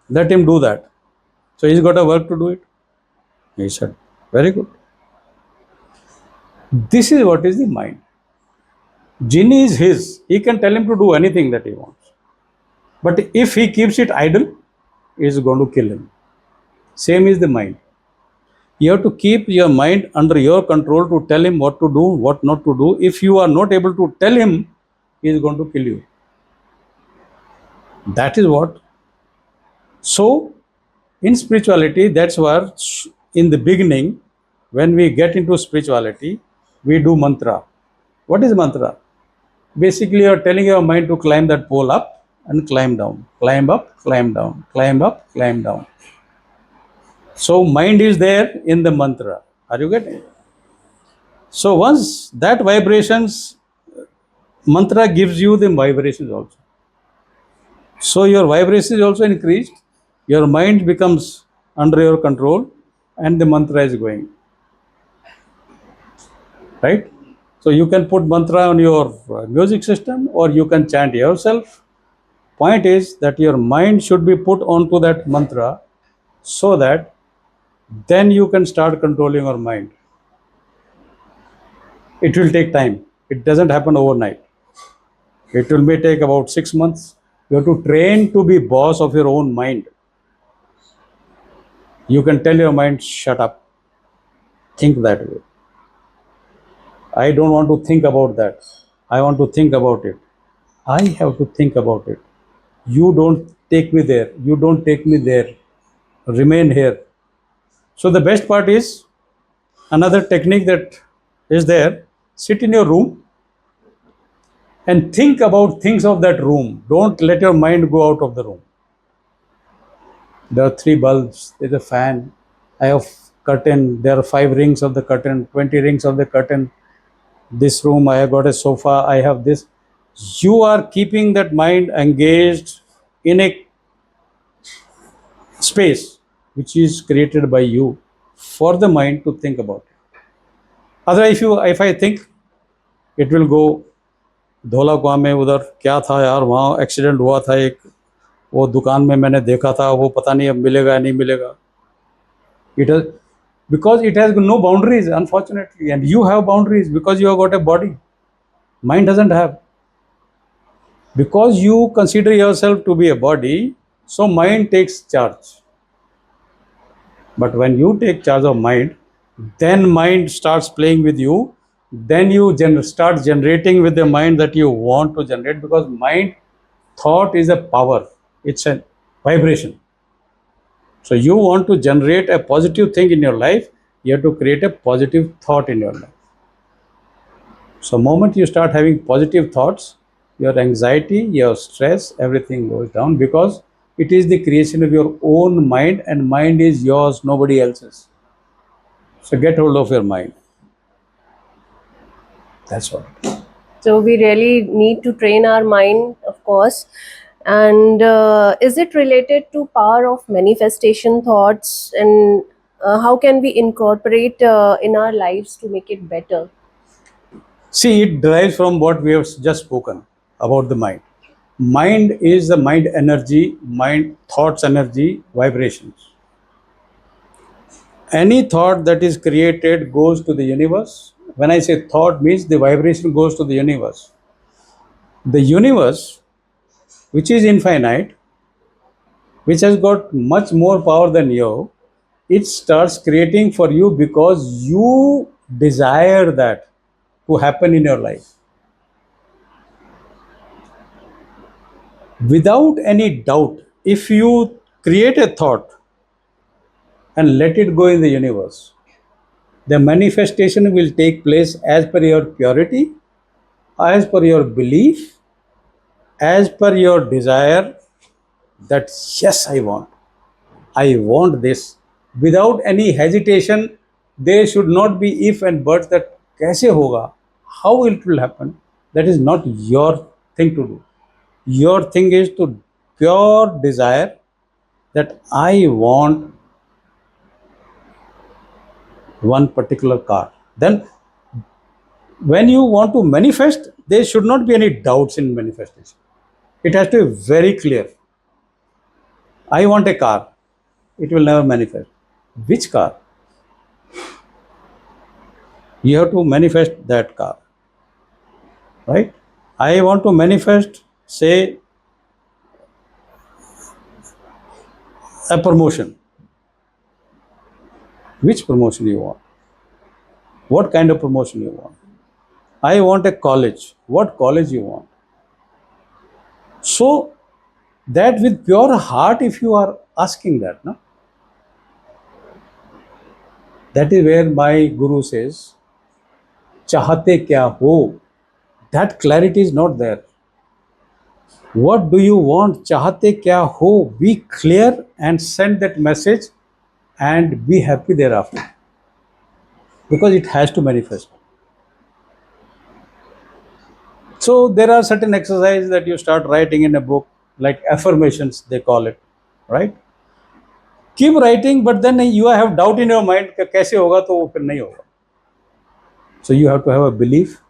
Speaker 2: Let him do that. So he's got a work to do it. He said, very good. This is what is the mind. Genie is his. He can tell him to do anything that he wants. But if he keeps it idle, he is going to kill him. Same is the mind. You have to keep your mind under your control to tell him what to do, what not to do. If you are not able to tell him, he is going to kill you. That is what. So, in spirituality, that's where in the beginning, when we get into spirituality, we do mantra. What is mantra? Basically, you are telling your mind to climb that pole up and climb down. Climb up, climb down. Climb up, climb down. So, mind is there in the mantra. Are you getting it? So, once that vibrations, mantra gives you the vibrations also. So, your vibration is also increased. Your mind becomes under your control and the mantra is going. Right? So, you can put mantra on your music system or you can chant yourself. Point is that your mind should be put onto that mantra so that then you can start controlling your mind. It will take time. It doesn't happen overnight. It will may take about 6 months, You have to train to be boss of your own mind. You can tell your mind, shut up, think that way. I don't want to think about that. I want to think about it. I have to think about it. You don't take me there. You don't take me there. Remain here. So the best part is another technique that is there. Sit in your room and think about things of that room. Don't let your mind go out of the room. There are three bulbs. There's a fan. I have curtain. There are 5 rings of the curtain, 20 rings of the curtain. This room, I have got a sofa. I have this. You are keeping that mind engaged in a space which is created by you for the mind to think about it. Otherwise, if I think, it will go धोला कुआं में उधर क्या था यार, वहाँ accident हुआ था एक, वो दुकान में मैंने देखा था, वो पता नहीं अब मिलेगा नहीं मिलेगा. It has, because it has no boundaries, unfortunately, and you have boundaries because you have got a body. Mind doesn't have. Because you consider yourself to be a body, so mind takes charge. But when you take charge of mind, then mind starts playing with you. Then you start generating with the mind that you want to generate, because mind thought is a power, it's a vibration. So you want to generate a positive thing in your life, you have to create a positive thought in your life. So moment you start having positive thoughts, your anxiety, your stress, everything goes down, because it is the creation of your own mind, and mind is yours, nobody else's. So get hold of your mind. That's all.
Speaker 1: So we really need to train our mind, of course. And is it related to power of manifestation thoughts, and how can we incorporate in our lives to make it better?
Speaker 2: See, it derives from what we have just spoken about the mind. Mind is the mind energy, mind thoughts energy, vibrations. Any thought that is created goes to the universe. When I say thought, means the vibration goes to the universe. The universe, which is infinite, which has got much more power than you, it starts creating for you because you desire that to happen in your life. Without any doubt, if you create a thought and let it go in the universe, the manifestation will take place as per your purity, as per your belief, as per your desire, that yes, I want this. Without any hesitation, there should not be if and buts that kaise hoga, how it will happen. That is not your thing to do. Your thing is to pure desire that I want one particular car. Then when you want to manifest, there should not be any doubts in manifestation. It has to be very clear. I want a car. It will never manifest. Which car? You have to manifest that car. Right? I want to manifest, say, a promotion. Which promotion you want? What kind of promotion you want? I want a college. What college you want? So that with pure heart, if you are asking that, no? That is where my guru says, Chahate kya ho? That clarity is not there. What do you want? Chahate kya ho? Be clear and send that message and be happy thereafter. Because it has to manifest. So there are certain exercises that you start writing in a book, like affirmations, they call it, right? Keep writing, but then you have doubt in your mind कि कैसे होगा तो वो फिर नहीं होगा. So you have to have a belief.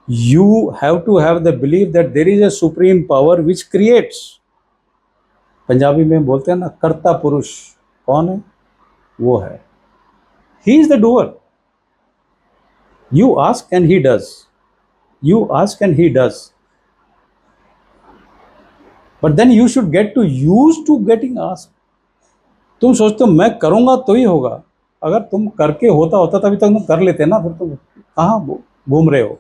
Speaker 2: You have to have the belief that there is a supreme power which creates. Punjabi में बोलते हैं ना, कर्ता पुरुष कौन है? वो है. He is the doer. You ask and he does. You ask and he does. But then you should get to used to getting asked. तुम सोचते हो मैं करूंगा तो ही होगा, अगर तुम करके होता होता तभी तक तुम कर लेते ना, फिर तुम कहाँ घूम रहे हो?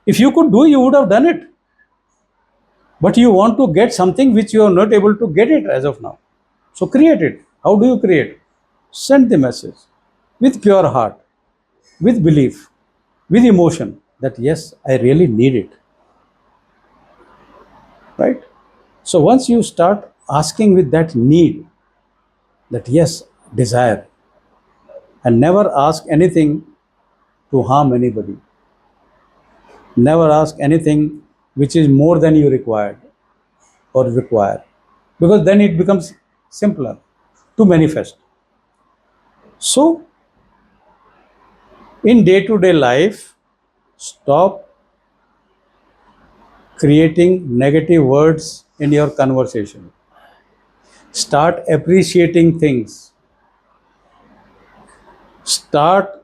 Speaker 2: If you could do, you would have done it. But you want to get something which you are not able to get it as of now. So create it. How do you create? Send the message with pure heart, with belief, with emotion that yes, I really need it. Right? So once you start asking with that need, that yes, desire, and never ask anything to harm anybody. Never ask anything which is more than you required or require, because then it becomes simpler to manifest. So, in day to day life, stop creating negative words in your conversation. Start appreciating things. Start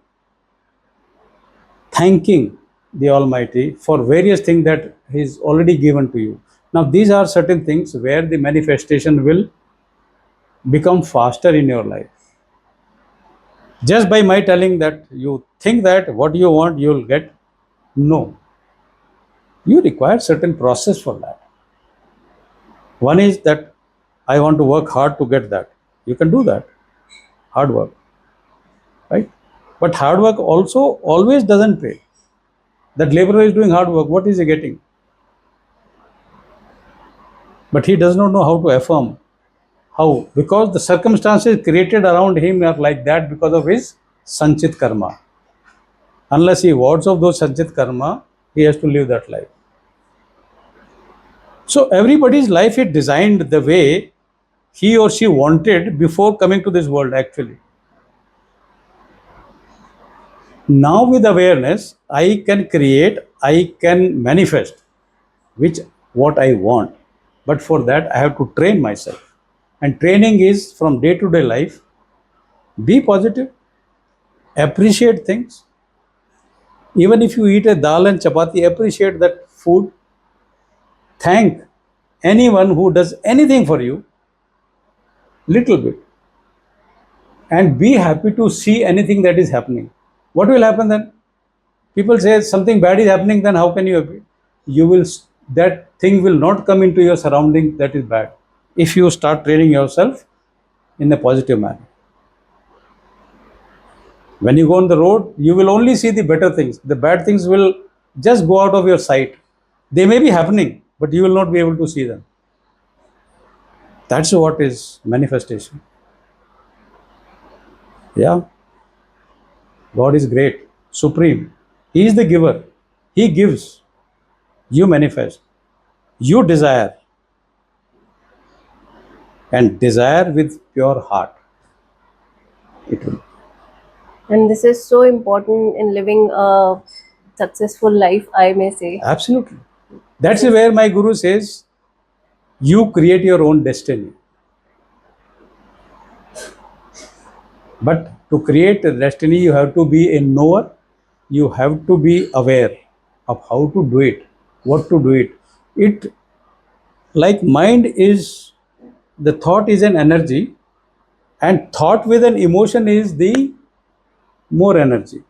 Speaker 2: thanking the Almighty for various things that He's already given to you. Now, these are certain things where the manifestation will become faster in your life. Just by my telling that you think that what you want you will get, no. You require certain process for that. One is that I want to work hard to get that. You can do that. Hard work. Right? But hard work also always doesn't pay. That laborer is doing hard work, what is he getting? But he does not know how to affirm. How? Because the circumstances created around him are like that because of his sanchit karma. Unless he wards off those sanchit karma, he has to live that life. So everybody's life is designed the way he or she wanted before coming to this world actually. Now with awareness, I can create, I can manifest which what I want. But for that I have to train myself. And training is from day to day life. Be positive, appreciate things. Even if you eat a dal and chapati, appreciate that food. Thank anyone who does anything for you, little bit. And be happy to see anything that is happening. What will happen then? People say something bad is happening, then how can you will, that thing will not come into your surrounding that is bad if you start training yourself in a positive manner. When you go on the road, you will only see the better things. The bad things will just go out of your sight. They may be happening, but you will not be able to see them. That's what is manifestation. Yeah. God is great, supreme. He is the giver. He gives. You manifest. You desire. And desire with pure heart. It will.
Speaker 1: And this is so important in living a successful life, I may say.
Speaker 2: Absolutely. That's where my guru says, you create your own destiny. But to create a destiny, you have to be a knower. You have to be aware of how to do it, what to do it. It, like mind is, the thought is an energy, and thought with an emotion is the more energy.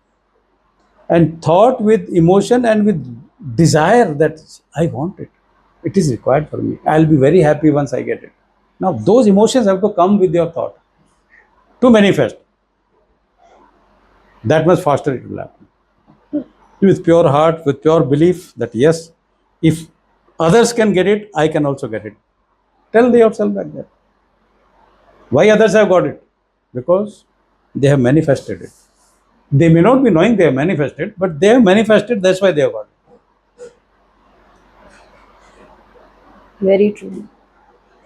Speaker 2: And thought with emotion and with desire that I want it. It is required for me. I'll be very happy once I get it. Now, those emotions have to come with your thought to manifest. That much faster it will happen. With pure heart, with pure belief that yes, if others can get it, I can also get it. Tell yourself like that. Why others have got it? Because they have manifested it. They may not be knowing they have manifested, but they have manifested, that's why they have got it.
Speaker 1: Very true.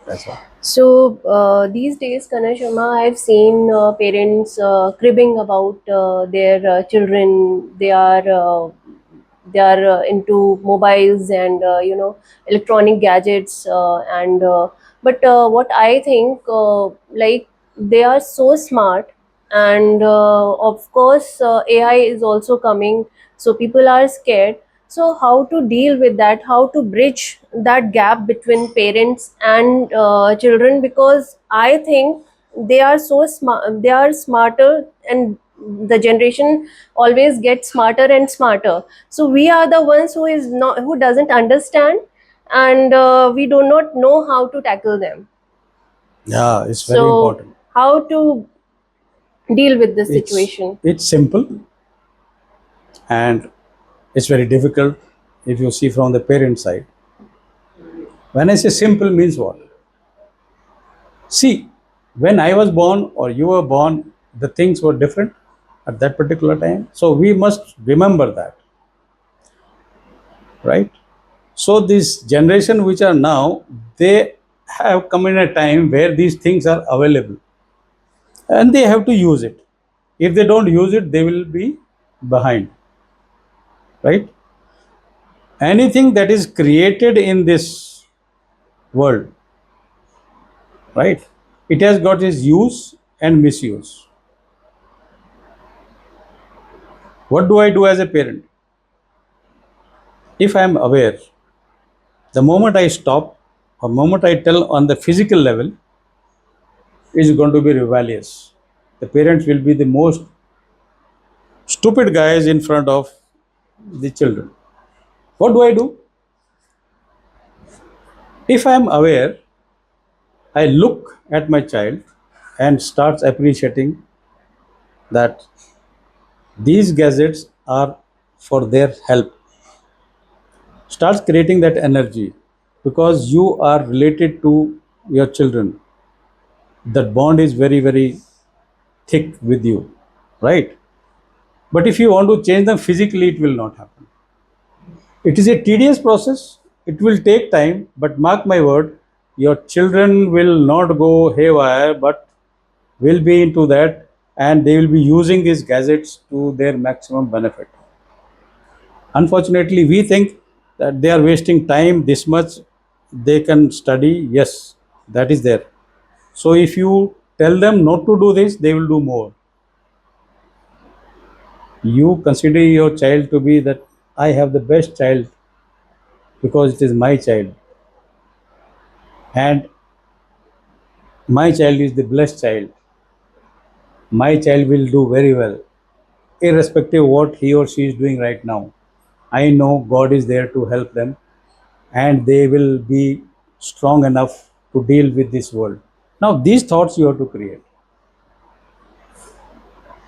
Speaker 2: That's all.
Speaker 1: So these days, Colonel Sharma, I've seen parents cribbing about their children. They are into mobiles and electronic gadgets and but what I think like they are so smart, and of course AI is also coming, so people are scared. So how to deal with that, how to bridge that gap between parents and children, because I think they are so smart, they are smarter, and the generation always gets smarter and smarter. So we are the ones who is not, who doesn't understand, and we do not know how to tackle them.
Speaker 2: Yeah, it's very
Speaker 1: So
Speaker 2: important.
Speaker 1: how to deal with this
Speaker 2: It's
Speaker 1: situation?
Speaker 2: it's simple, and it's very difficult if you see from the parent side. When I say simple means what? See, when I was born or you were born, the things were different at that particular time. So we must remember that, right? So this generation which are now, they have come in a time where these things are available and they have to use it. If they don't use it, they will be behind, right? Anything that is created in this world, right? It has got its use and misuse. What do I do as a parent? If I am aware, the moment I stop or moment I tell on the physical level is going to be rebellious. The parents will be the most stupid guys in front of the children. What do I do? If I am aware, I look at my child and starts appreciating that these gadgets are for their help. Starts creating that energy because you are related to your children. That bond is very, very thick with you, right? But if you want to change them physically, it will not happen. It is a tedious process. It will take time, but mark my word, your children will not go haywire, but will be into that, and they will be using these gadgets to their maximum benefit. Unfortunately, we think that they are wasting time this much, they can study. Yes, that is there. So if you tell them not to do this, they will do more. You consider your child to be that I have the best child because it is my child, and my child is the blessed child. My child will do very well, irrespective of what he or she is doing right now. I know God is there to help them, and they will be strong enough to deal with this world. Now, these thoughts you have to create.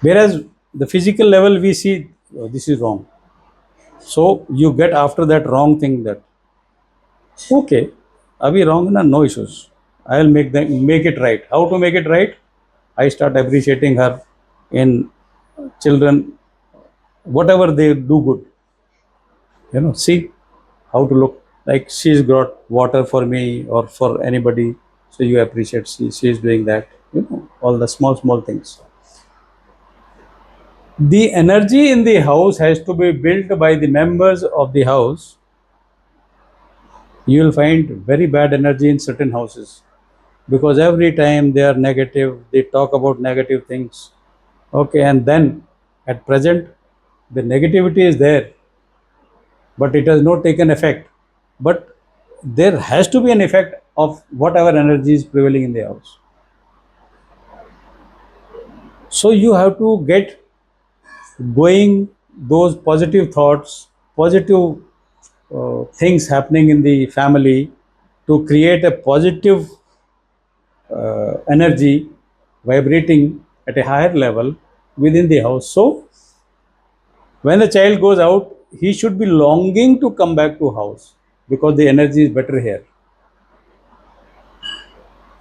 Speaker 2: Whereas the physical level, we see this is wrong. So you get after that wrong thing that okay, abhi wrong na, no issues. I'll make it right. How to make it right? I start appreciating her in children, whatever they do good. See how to look like she's got water for me or for anybody. So you appreciate she's doing that. All the small things. The energy in the house has to be built by the members of the house. You will find very bad energy in certain houses because every time they are negative, they talk about negative things. Okay, and then at present, the negativity is there, but it has not taken effect. But there has to be an effect of whatever energy is prevailing in the house. So you have to get going those positive thoughts, positive things happening in the family to create a positive energy vibrating at a higher level within the house. So when the child goes out, he should be longing to come back to house because the energy is better here.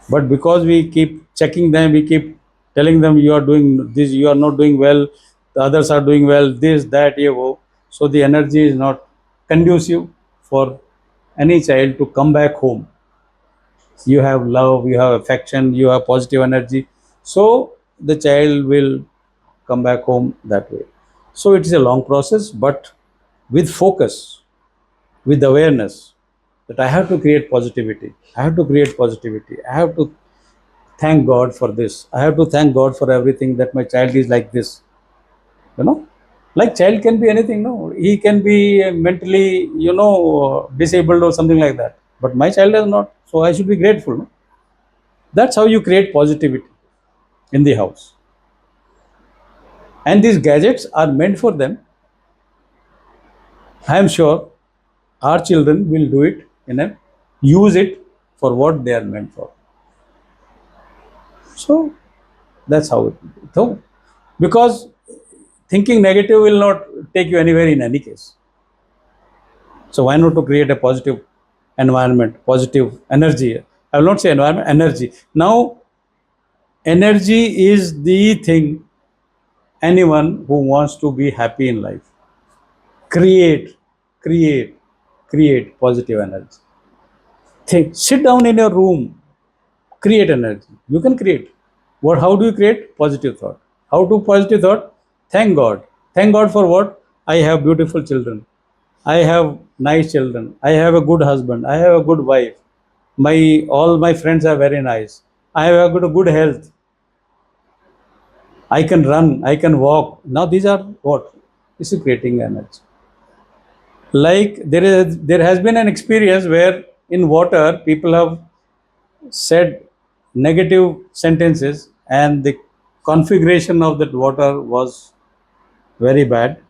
Speaker 2: But because we keep checking them, we keep telling them you are doing this, you are not doing well, the others are doing well, this, that, ye, wo. So the energy is not conducive for any child to come back home. You have love, you have affection, you have positive energy. So the child will come back home that way. So it is a long process, but with focus, with awareness that I have to create positivity. I have to create positivity. I have to thank God for this. I have to thank God for everything that my child is like this. You know, Like child can be anything, no, he can be mentally, disabled or something like that, but my child is not, so I should be grateful, no? That's how you create positivity in the house. And these gadgets are meant for them. I am sure our children will do it in a use it for what they are meant for. So that's how it will be. So, because thinking negative will not take you anywhere in any case. So why not to create a positive environment, positive energy? I will not say environment, energy. Now, energy is the thing anyone who wants to be happy in life. Create, create, create positive energy. Think, sit down in your room, create energy. You can create. What? How do you create positive thought? How to positive thought? Thank God. Thank God for what? I have beautiful children. I have nice children. I have a good husband. I have a good wife. My all my friends are very nice. I have a good health. I can run. I can walk. Now these are what? This is creating energy. Like there has been an experience where in water people have said negative sentences and the configuration of that water was very bad,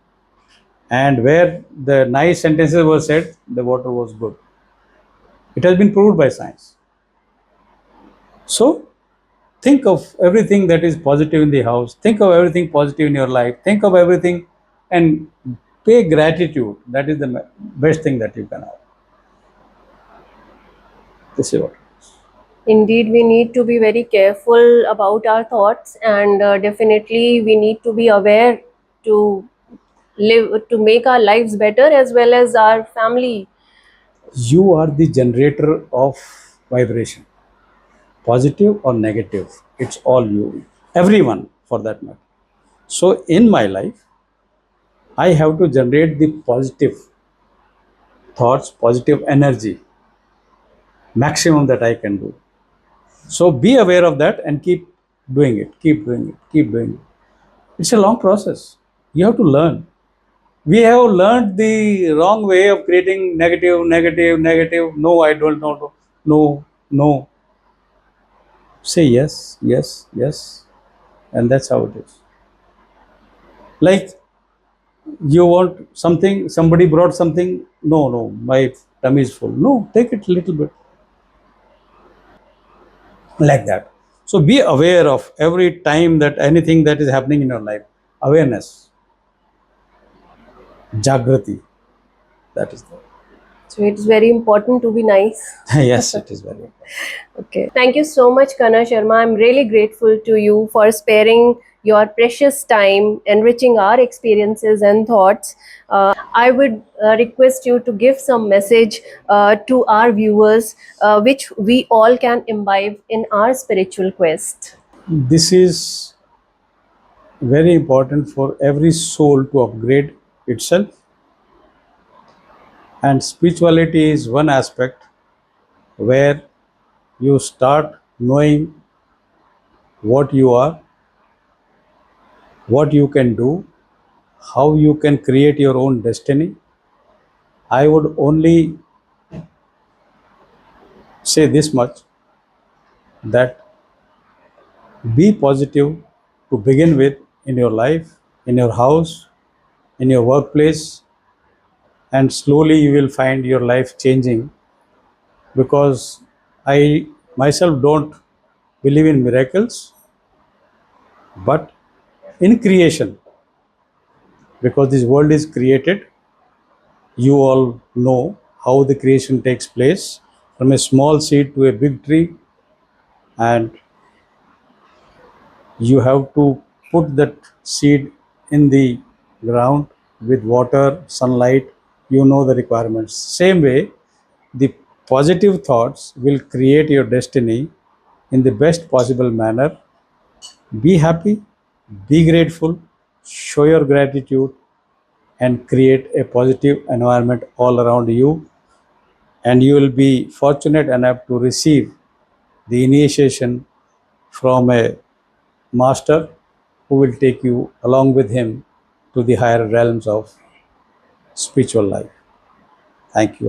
Speaker 2: and where the nice sentences were said the water was good. It has been proved by science. So think of everything that is positive in the house, think of everything positive in your life, think of everything and pay gratitude. That is the best thing that you can have. This is what.
Speaker 1: Indeed, we need to be very careful about our thoughts, and definitely we need to be aware to live, to make our lives better as well as our family.
Speaker 2: You are the generator of vibration, positive or negative. It's all you, everyone for that matter. So in my life, I have to generate the positive thoughts, positive energy, maximum that I can do. So be aware of that and keep doing it, keep doing it, keep doing it. It's a long process. You have to learn. We have learned the wrong way of creating negative, negative, negative. No, I don't know. No, no. Say yes, yes, yes. And that's how it is. Like you want something, somebody brought something. No, no, my tummy is full. No, take it a little bit. Like that. So be aware of every time that anything that is happening in your life. Awareness, Jagrati. That is the.
Speaker 1: So it's very important to be nice.
Speaker 2: Yes, it is very important.
Speaker 1: Okay. Thank you so much, Colonel Sharma. I'm really grateful to you for sparing your precious time, enriching our experiences and thoughts. I would request you to give some message to our viewers, which we all can imbibe in our spiritual quest.
Speaker 2: This is very important for every soul to upgrade itself, and spirituality is one aspect where you start knowing what you are, what you can do, how you can create your own destiny. I would only say this much, that be positive to begin with in your life, in your house, in your workplace, and slowly you will find your life changing, because I myself don't believe in miracles, but in creation, because this world is created. You all know how the creation takes place from a small seed to a big tree, and you have to put that seed in the ground with water, sunlight. You know the requirements. Same way, the positive thoughts will create your destiny in the best possible manner. Be happy, be grateful, show your gratitude, and create a positive environment all around you. And you will be fortunate enough to receive the initiation from a master who will take you along with him to the higher realms of spiritual life. Thank you.